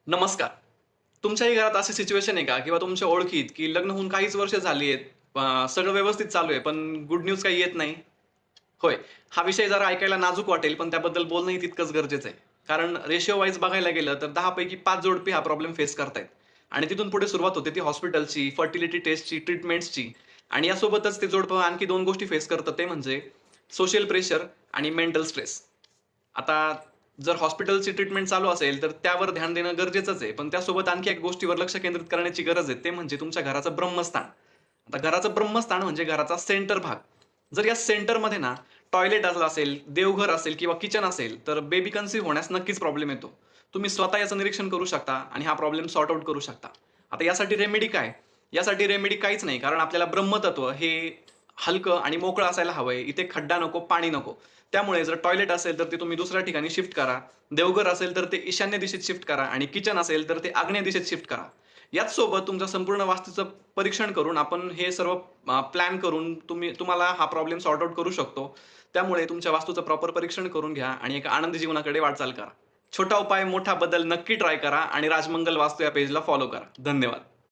नमस्कार. तुमच्याही घरात अशी सिच्युएशन आहे का? किंवा तुमच्या ओळखीत, की लग्न होऊन काहीच वर्ष झाली आहेत. सगळं व्यवस्थित चालू आहे, पण गुड न्यूज काही येत नाही? होय. हा विषय जरा ऐकायला नाजूक वाटेल, पण त्याबद्दल बोलणंही तितकंच गरजेचं आहे. कारण रेशिओ वाईज बघायला गेलं तर 10 पैकी 5 जोडपी हा प्रॉब्लेम फेस करतायत. आणि तिथून पुढे सुरुवात होते ती हॉस्पिटलची, फर्टिलिटी टेस्टची, ट्रीटमेंट्सची आणि यासोबतच ते जोडपं आणखी 2 गोष्टी फेस करतं ते म्हणजे सोशल प्रेशर आणि मेंटल स्ट्रेस. आता जर हॉस्पिटलची ट्रीटमेंट चालू असेल, तर त्यावर ध्यान देणं गरजेचंच आहे. पण त्यासोबत आणखी एक गोष्टीवर लक्ष केंद्रित करण्याची गरज आहे. ते म्हणजे तुमच्या घराचं ब्रह्मस्थान. आता घराचं ब्रह्मस्थान म्हणजे घराचा सेंटर भाग. जर या सेंटरमध्ये ना टॉयलेट असेल, देवघर असेल किंवा किचन असेल, तर बेबी कन्सीव्ह होण्यास नक्कीच प्रॉब्लेम येतो. तुम्ही स्वतः याचं निरीक्षण करू शकता आणि हा प्रॉब्लेम सॉर्ट आउट करू शकता. आता यासाठी रेमेडी काय? यासाठी रेमेडी काहीच नाही. कारण आपल्याला ब्रह्मतत्व हे हलकं आणि मोकळं असायला हवंय. इथे खड्डा नको, पाणी नको. त्यामुळे जर टॉयलेट असेल, तर ते तुम्ही दुसऱ्या ठिकाणी शिफ्ट करा. देवघर असेल, तर ते ईशान्य दिशेत शिफ्ट करा आणि किचन असेल, तर ते आग्नेय दिशेत शिफ्ट करा. याच सोबत तुमच्या संपूर्ण वास्तूचं परीक्षण करून आपण हे सर्व प्लॅन करून तुम्हाला हा प्रॉब्लेम सॉर्ट आउट करू शकतो. त्यामुळे तुमच्या वास्तूचं प्रॉपर परीक्षण करून घ्या आणि एका आनंदी जीवनाकडे वाटचाल करा. छोटा उपाय, मोठा बदल नक्की ट्राय करा आणि राजमंगल वास्तू या पेजला फॉलो करा. धन्यवाद.